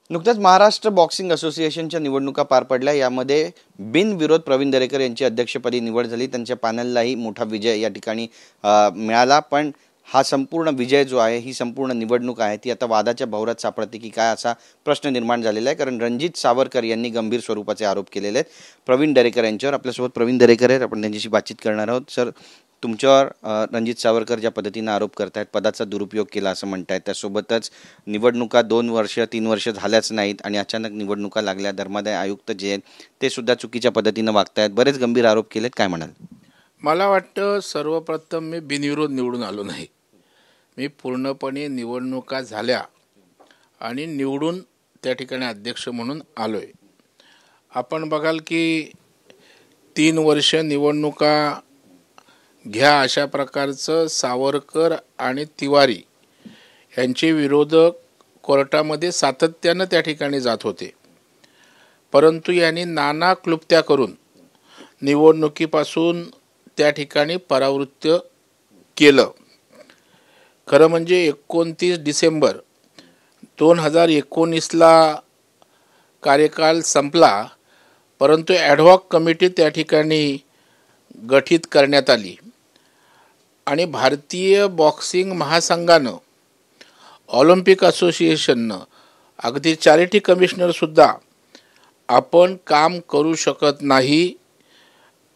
नुकत्याच महाराष्ट्र बॉक्सिंग असोसिएशनच्या निवडणुका पार पडल्या। यामध्ये बिनविरोध प्रवीण दरेकर यांची अध्यक्षपदी निवड झाली। त्यांच्या पॅनललाही मोठा विजय या ठिकाणी मिळाला। पण हा संपूर्ण विजय जो आहे, ही संपूर्ण निवडणूक आहे, ती आता वादाच्या भोवऱ्यात सापडते की काय, असा प्रश्न निर्माण झालेला आहे। कारण रणजित सावरकर यांनी गंभीर स्वरूपाचे आरोप केलेले आहेत प्रवीण दरेकर यांच्यावर। आपल्यासोबत प्रवीण दरेकर आहेत, आपण त्यांच्याशी बातचीत करणार आहोत। सर, तुमच्यावर रणजित सावरकर ज्या पद्धतीने आरोप करतायत, पदाचा दुरुपयोग केला असं म्हणतायत, त्यासोबतच निवडणुका 2 वर्ष 3 वर्ष झाल्याच नाहीत आणि अचानक निवडणुका लागल्या, धर्मादाय आयुक्त जे आहेत ते सुद्धा चुकीच्या पद्धतीने वागतायत, बरेच गंभीर आरोप केलेत, काय म्हणाल? मला वाटतं सर्वप्रथम मी बिनविरोध निवडून आलो नाही। मी पूर्णपणे निवडणुका झाल्या आणि निवडून त्या ठिकाणी अध्यक्ष म्हणून आलोय। आपण बघाल की 3 वर्ष निवडणुका घ्या अशा प्रकारचं सावरकर आणि तिवारी यांचे विरोधक कोर्टामध्ये सातत्यानं त्या ठिकाणी जात होते, परंतु यांनी नाना क्लुप्त्या करून निवडणुकीपासून त्या ठिकाणी परावृत्त केलं। खरं म्हणजे 29 डिसेंबर 2019ला कार्यकाल संपला, परंतु ॲडहॉक कमिटी त्या ठिकाणी गठीत करण्यात आली आणि भारतीय बॉक्सिंग महासंघानं, ऑलिम्पिक असोसिएशननं, अगदी चॅरिटी कमिशनरसुद्धा आपण काम करू शकत नाही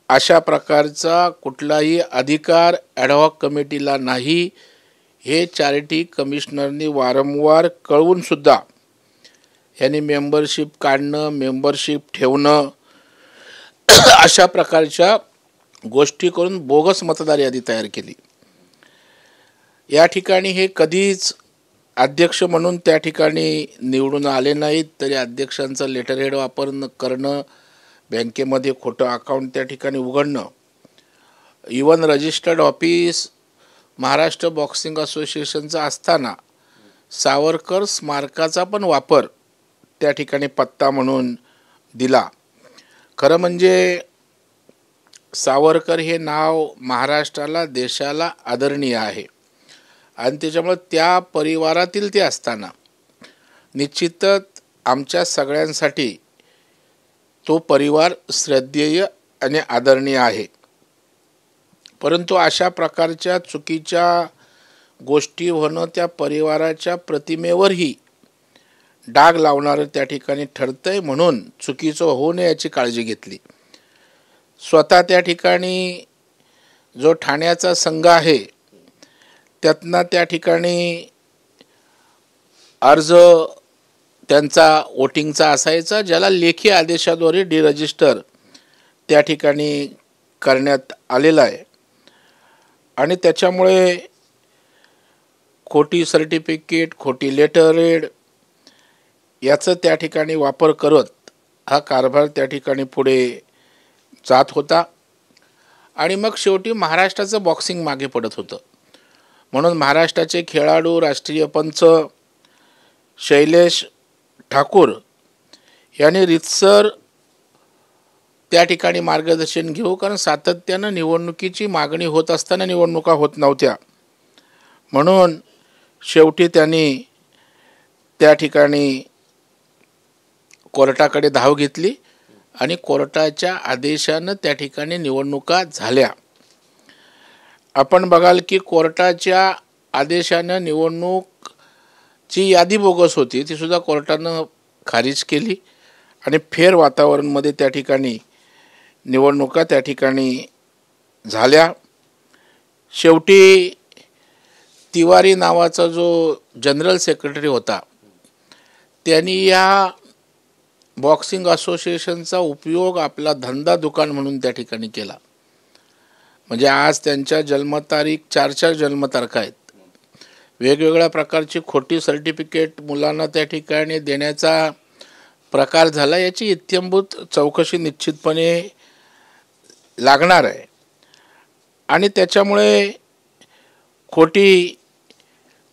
अशा प्रकारचा कुठलाही अधिकार ॲडहॉक कमिटीला नाही, हे चॅरिटी कमिशनरनी वारंवार कळवूनसुद्धा यांनी मेंबरशिप काढणं, मेंबरशिप ठेवणं अशा प्रकारच्या गोष्टी करून बोगस मतदार यादी तयार केली। या ठिकाणी हे कधीच अध्यक्ष म्हणून त्या ठिकाणी निवडून आले नाहीत, तरी अध्यक्षांचं लेटरहेड करणं, बँकेमध्ये खोटं अकाउंट त्या ठिकाणी उघडणं, even registered office Maharashtra boxing असोसिएशनचा असताना सावरकर स्मारकाचा पण वापर त्या ठिकाणी पत्ता म्हणून दिला। खरं म्हणजे सावरकर हे नाव महाराष्ट्राला, देशाला आदरणीय आहे आणि त्याच्यामुळे त्या परिवारातील ते असताना निश्चितच आमच्या सगळ्यांसाठी तो परिवार श्रद्धेय आणि आदरणीय आहे। परंतु अशा प्रकारच्या चुकीच्या गोष्टी होणं त्या परिवाराच्या प्रतिमेवरही डाग लावणारं त्या ठिकाणी ठरतंय, म्हणून चुकीचं होऊ नये याची काळजी घेतली। स्वतः त्या ठिकाणी जो ठाण्याचा संघ आहे त्यातनं त्या ठिकाणी अर्ज त्यांचा वोटिंगचा असायचा, ज्याला लेखी आदेशाद्वारे डिरजिस्टर त्या ठिकाणी करण्यात आलेला आहे आणि त्याच्यामुळे खोटी सर्टिफिकेट, खोटी लेटरहेड याचं त्या ठिकाणी वापर करत हा कारभार त्या ठिकाणी पुढे जात होता आणि मग शेवटी महाराष्ट्राचं बॉक्सिंग मागे पडत होतं। म्हणून महाराष्ट्राचे खेळाडू, राष्ट्रीय पंच शैलेश ठाकूर यांनी रितसर त्या ठिकाणी मार्गदर्शन घेऊ, कारण सातत्यानं निवडणुकीची मागणी होत असताना निवडणुका होत नव्हत्या, म्हणून शेवटी त्यांनी त्या ठिकाणी कोर्टाकडे धाव घेतली आणि कोर्टाच्या आदेशानं त्या ठिकाणी निवडणुका झाल्या। आपण बघाल की कोर्टाच्या आदेशानं निवडणूकची यादी बोगस होती, ती सुद्धा कोर्टानं खारिज केली आणि फेर वातावरणमध्ये त्या ठिकाणी निवडणुका त्या ठिकाणी झाल्या। शेवटी तिवारी नावाचा जो जनरल सेक्रेटरी होता त्यांनी या बॉक्सिंग असोसिएशनचा उपयोग आपला धंदा दुकान म्हणून त्या ठिकाणी केला। म्हणजे आज त्यांच्या जन्मतारीख 4 जन्मतारखा आहेत, वेगवेगळ्या प्रकारची खोटी सर्टिफिकेट मुलांना त्या ठिकाणी देण्याचा प्रकार झाला, याची इत्यंभूत चौकशी निश्चितपणे लागणार आहे आणि त्याच्यामुळे खोटी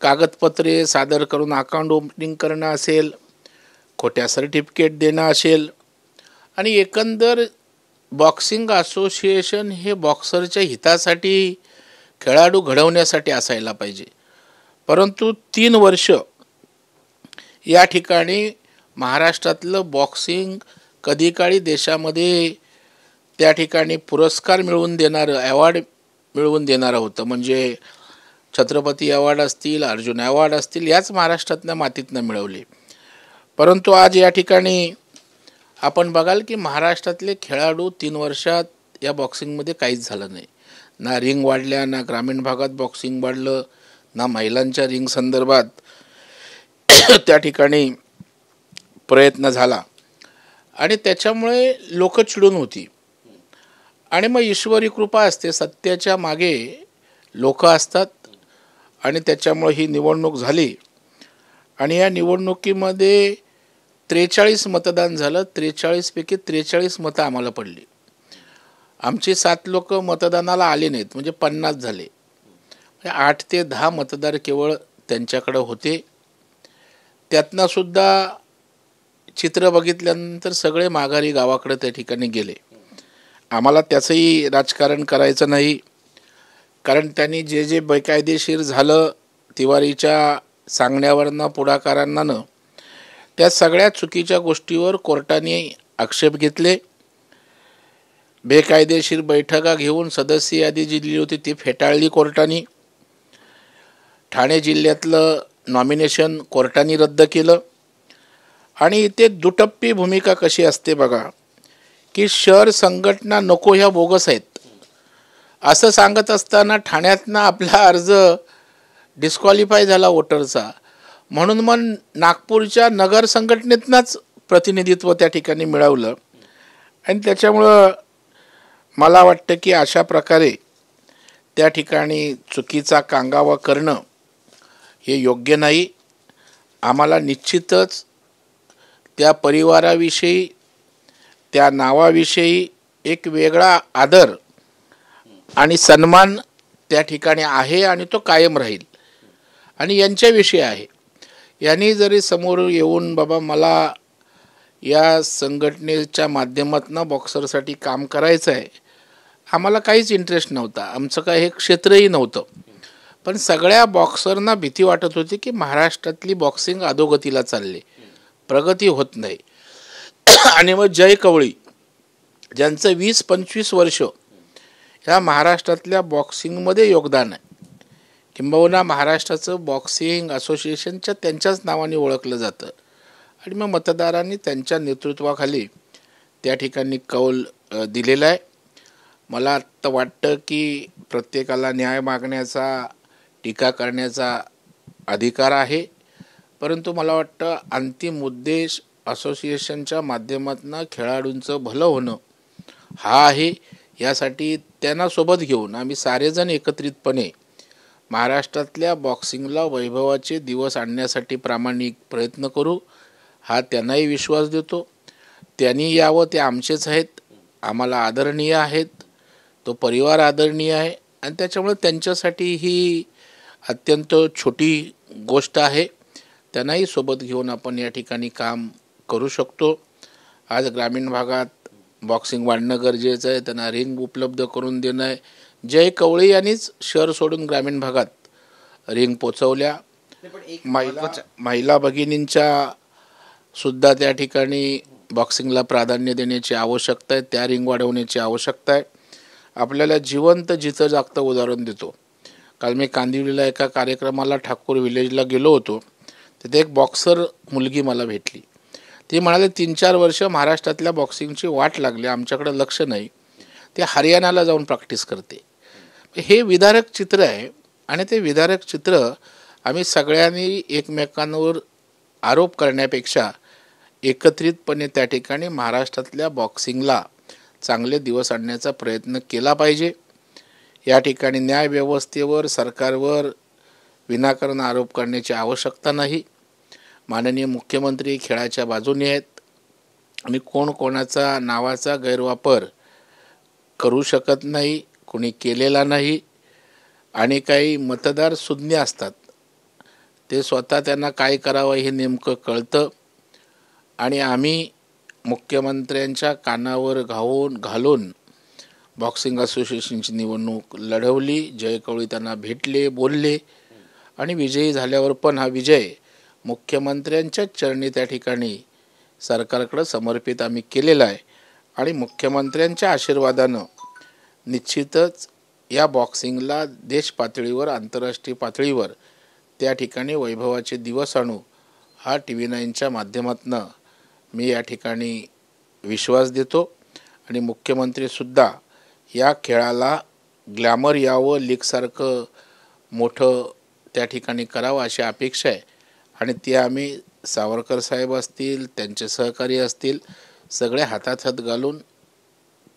कागदपत्रे सादर करून अकाउंट ओपनिंग करणं असेल, खोट्या सर्टिफिकेट देणं असेल आणि एकंदर बॉक्सिंग असोसिएशन हे बॉक्सरच्या हितासाठी, खेळाडू घडवण्यासाठी असायला पाहिजे, परंतु 3 वर्ष या ठिकाणी महाराष्ट्रातलं बॉक्सिंग कधी काळी देशामध्ये त्या ठिकाणी पुरस्कार मिळवून देणारं, अवॉर्ड मिळवून देणारं होतं. म्हणजे छत्रपती अवॉर्ड असतील, अर्जुन अवॉर्ड असतील, याच महाराष्ट्रातल्या मातीतनं मिळवले. परंतु आज या ठिकाणी आपण बघाल की महाराष्ट्रातले खेळाडू 3 वर्षात या बॉक्सिंगमध्ये काहीच झालं नाही. ना रिंग वाढल्या, ना ग्रामीण भागात बॉक्सिंग वाढलं, ना महिलांच्या रिंग संदर्भात त्या ठिकाणी प्रयत्न झाला. आणि त्याच्यामुळे लोक चिडून होती. आणि मग ईश्वरी कृपा असते, सत्याच्या मागे लोक असतात. आणि त्याच्यामुळे ही निवडणूक झाली. आणि या निवडणुकीमध्ये 43 मतदान झालं. 43 पैकी 43 मतं आम्हाला पडली. आमचे 7 लोक मतदानाला आले नाहीत, म्हणजे 50 झाले. 8 ते 10 मतदार केवळ त्यांच्याकडे होते. त्यातनं सुद्धा चित्र बघितल्यानंतर सगळे माघारी गावाकडे त्या ठिकाणी गेले. आम्हाला त्याचंही राजकारण करायचं नाही, कारण त्यांनी जे जे बेकायदेशीर झालं तिवारीच्या सांगण्यावरनं, पुढाकारांना, त्या सगळ्या चुकीच्या गोष्टीवर कोर्टाने आक्षेप घेतले. बेकायदेशीर बैठका घेऊन सदस्य यादी जी दिली होती ती फेटाळली कोर्टाने. ठाणे जिल्ह्यातलं नॉमिनेशन कोर्टाने रद्द केलं. आणि इथे दुटप्पी भूमिका कशी असते बघा, की शहर संघटना नको ह्या बोगस आहेत असं सांगत असताना ठाण्यातनं आपला अर्ज डिस्क्वालिफाय झाला वोटरचा, म्हणून मग नागपूरच्या नगर संघटनेतनंच प्रतिनिधित्व त्या ठिकाणी मिळवलं. आणि त्याच्यामुळं मला वाटतं की अशा प्रकारे त्या ठिकाणी चुकीचा कांगावा करणं हे योग्य नाही. आम्हाला निश्चितच त्या परिवाराविषयी, त्या नावाविषयी एक वेगळा आदर आणि सन्मान त्या ठिकाणी आहे आणि तो कायम राहील. आणि यांच्याविषयी आहे. यांनी जरी समोर येऊन बाबा मला या संघटनेच्या माध्यमातून बॉक्सरसाठी काम करायचं आहे, आम्हाला काहीच इंटरेस्ट नव्हता, आमचं काय हे क्षेत्रही नव्हतं. पण सगळ्या बॉक्सरना भीती वाटत होती की महाराष्ट्रातली बॉक्सिंग अधोगतीला चालली, प्रगती होत नाही. आणि मग जय कवळी ज्यांचं 20-25 वर्ष ह्या महाराष्ट्रातल्या बॉक्सिंगमध्ये योगदान आहे, किंबहुना महाराष्ट्राचं बॉक्सिंग असोसिएशनच्या त्यांच्याच नावाने ओळखलं जातं. आणि मग मतदारांनी त्यांच्या नेतृत्वाखाली त्या ठिकाणी कौल दिलेला आहे. मला आत्ता वाटतं की प्रत्येकाला न्याय मागण्याचा, टीका करण्याचा अधिकार आहे. परंतु मला वाटतं अंतिम उद्देश असोसिएशनच्या माध्यमातून खेळाडूंचं भलं होणं हा आहे. यासाठी त्यांना सोबत घेऊन आम्ही सारेजण एकत्रितपणे महाराष्ट्रातल्या बॉक्सिंगला वैभवाचे दिवस आणण्यासाठी प्रामाणिक प्रयत्न करू, हा त्यांनाही विश्वास देतो. त्यांनी यावं, ते आमचेच आहेत, आम्हाला आदरणीय आहेत, तो परिवार आदरणीय आहे. आणि त्याच्यामुळे त्यांच्यासाठी ही अत्यंत छोटी गोष्ट आहे. त्यांनाही सोबत घेऊन आपण या ठिकाणी काम करू शकतो. आज ग्रामीण भागात बॉक्सिंग वाढणं गरजेचं आहे, त्यांना रिंग उपलब्ध करून देणं आहे. जय कवळे यांनीच शहर सोडून ग्रामीण भागात रिंग पोचवल्या. महिला भगिनींच्या सुद्धा त्या ठिकाणी बॉक्सिंगला प्राधान्य देण्याची आवश्यकता आहे, त्या रिंग वाढवण्याची आवश्यकता आहे. आपल्याला जिवंत जिथं जागतं उदाहरण देतो. काल मी कांदिवलीला एका कार्यक्रमाला ठाकूर विलेजला गेलो होतो. तिथे एक बॉक्सर मुलगी मला भेटली. ती म्हणाले 3-4 वर्ष महाराष्ट्रातल्या बॉक्सिंगची वाट लागली, आमच्याकडे लक्ष नाही, ते हरियाणाला जाऊन प्रॅक्टिस करते. हे विदारक चित्र आहे. आणि ते विदारक चित्र आम्ही सगळ्यांनी एकमेकांवर आरोप करण्यापेक्षा एकत्रितपणे त्या ठिकाणी महाराष्ट्रातल्या बॉक्सिंगला चांगले दिवस आणण्याचा प्रयत्न केला पाहिजे. या ठिकाणी न्यायव्यवस्थेवर, सरकारवर विनाकारण आरोप करण्याची आवश्यकता नाही. माननीय मुख्यमंत्री खेळाच्या बाजूने आहेत आणि कोण कोणाचा नावाचा गैरवापर करू शकत नाही, कोणी केलेला नाही. आणि काही मतदार सुज्ञ असतात, ते स्वतः त्यांना काय करावं हे नेमकं कळतं. आणि आम्ही मुख्यमंत्र्यांच्या कानावर घालून बॉक्सिंग असोसिएशनची निवडणूक लढवली. जय कवळी त्यांना भेटले, बोलले आणि विजयी झाल्यावर पण हा विजय मुख्यमंत्र्यांच्याच चरणी त्या ठिकाणी सरकारकडे समर्पित आम्ही केलेलं आहे आणि मुख्यमंत्र्यांच्या आशीर्वादानं निश्चितच या बॉक्सिंगला देश पातळीवर आंतरराष्ट्रीय पातळीवर त्या ठिकाणी वैभवाचे दिवस आणू हा TV9च्या माध्यमातून मी या ठिकाणी विश्वास देतो आणि मुख्यमंत्रीसुद्धा या खेळाला ग्लॅमर यावं, लीगसारखं मोठं त्या ठिकाणी करावं अशी अपेक्षा आहे आणि ती आम्ही सावरकर साहेब असतील, त्यांचे सहकारी असतील, सगळे हातात हात घालून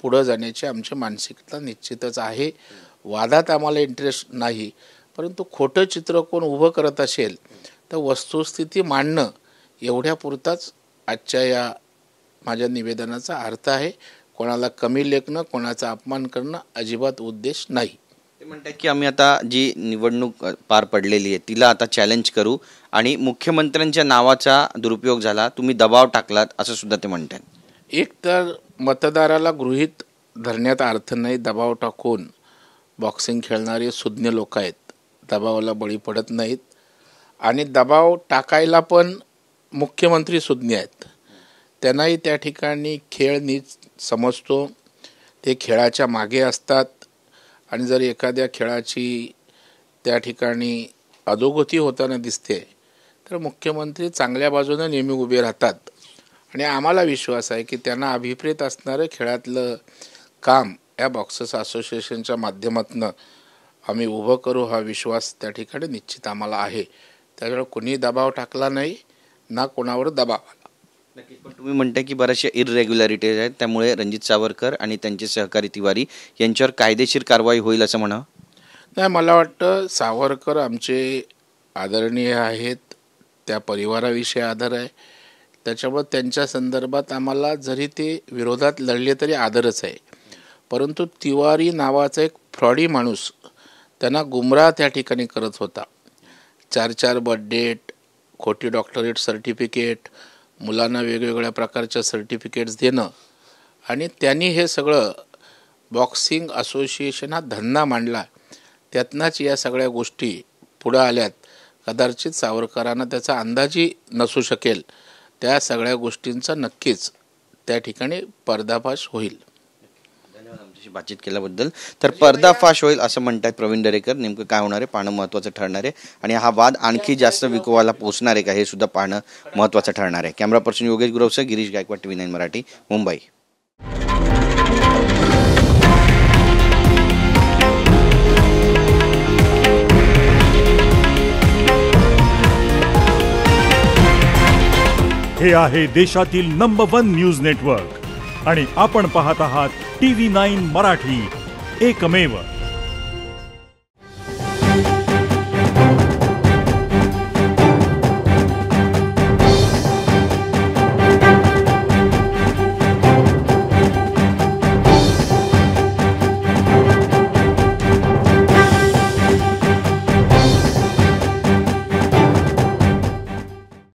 पुढं जाण्याची आमची मानसिकता निश्चितच आहे. वादात आम्हाला इंटरेस्ट नाही, परंतु खोटं चित्र कोण उभं करत असेल तर वस्तुस्थिती मांडणं एवढ्यापुरताच आजच्या या माझ्या निवेदनाचा अर्थ आहे. कोणाला कमी लेखणं, कोणाचा अपमान करणं अजिबात उद्देश नाही. ते म्हणतात की आम्ही आता जी निवडणूक पार पडलेली आहे तिला आता चॅलेंज करू आणि मुख्यमंत्र्यांच्या नावाचा दुरुपयोग झाला, तुम्ही दबाव टाकलात असं सुद्धा ते म्हणतात. एक तर मतदाराला गृहीत धरण्यात अर्थ नाही. दबाव टाकून बॉक्सिंग खेळणारे सुज्ञ लोक आहेत, दबावाला बळी पडत नाहीत आणि दबाव टाकायला पण मुख्यमंत्री सुज्ञ आहेत. त्यांनाही त्या ठिकाणी खेळ नीट समजतो, ते खेळाच्या मागे असतात आणि जर एखाद्या खेळाची त्या ठिकाणी अधोगती होताना दिसते तर मुख्यमंत्री चांगल्या बाजूने नेहमी उभे राहतात आणि आम्हाला विश्वास आहे की त्यांना अभिप्रेत असणारं खेळातलं काम या बॉक्सर्स असोसिएशनच्या माध्यमातून आम्ही उभं करू हा विश्वास त्या ठिकाणी निश्चित आम्हाला आहे. त्यामुळे कोणी दबाव टाकला नाही ना कोणावर दबाव आला. नक्कीच. पण तुम्ही म्हणताय की बऱ्याचशा इररेग्युलॅरिटीज आहेत, त्यामुळे रणजित सावरकर आणि त्यांचे सहकारी तिवारी यांच्यावर कायदेशीर कारवाई होईल असं म्हणा? नाही, मला वाटतं सावरकर आमचे आदरणीय आहेत, त्या परिवाराविषयी आदर आहे, त्याच्यामुळे त्यांच्या संदर्भात आम्हाला जरी ते विरोधात लढले तरी आदरच आहे. परंतु तिवारी नावाचा एक फ्रॉडी माणूस त्यांना गुमराह त्या ठिकाणी करत होता. 4 बर्थडेट, खोटी डॉक्टरेट सर्टिफिकेट, मुलांना वेगवेगळ्या प्रकारच्या सर्टिफिकेट्स देणं आणि त्यांनी हे सगळं बॉक्सिंग असोसिएशन हा धंदा मांडला. त्यातनंच या सगळ्या गोष्टी पुढं आल्यात. कदाचित सावरकरांना त्याचा अंदाजही नसू शकेल. त्या सगळ्या गोष्टींचा नक्कीच त्या ठिकाणी पर्दाफाश होईल. धन्यवाद आमच्याशी बातचीत केल्याबद्दल. तर पर्दाफाश होईल असं म्हणतात प्रवीण दरेकर. नेमकं काय होणार आहे पाहणं महत्त्वाचं ठरणार आहे आणि हा वाद आणखी जास्त विकोवाला पोहोचणार आहे का हे सुद्धा पाहणं महत्त्वाचं ठरणार आहे. कॅमेरा पर्सन योगेश गुरवसह गिरीश गायकवाड, TV9 मराठी, मुंबई. हे आहे देशातील नंबर 1 न्यूज नेटवर्क आणि आपण पाहत आहात TV9 मराठी, एकमेव.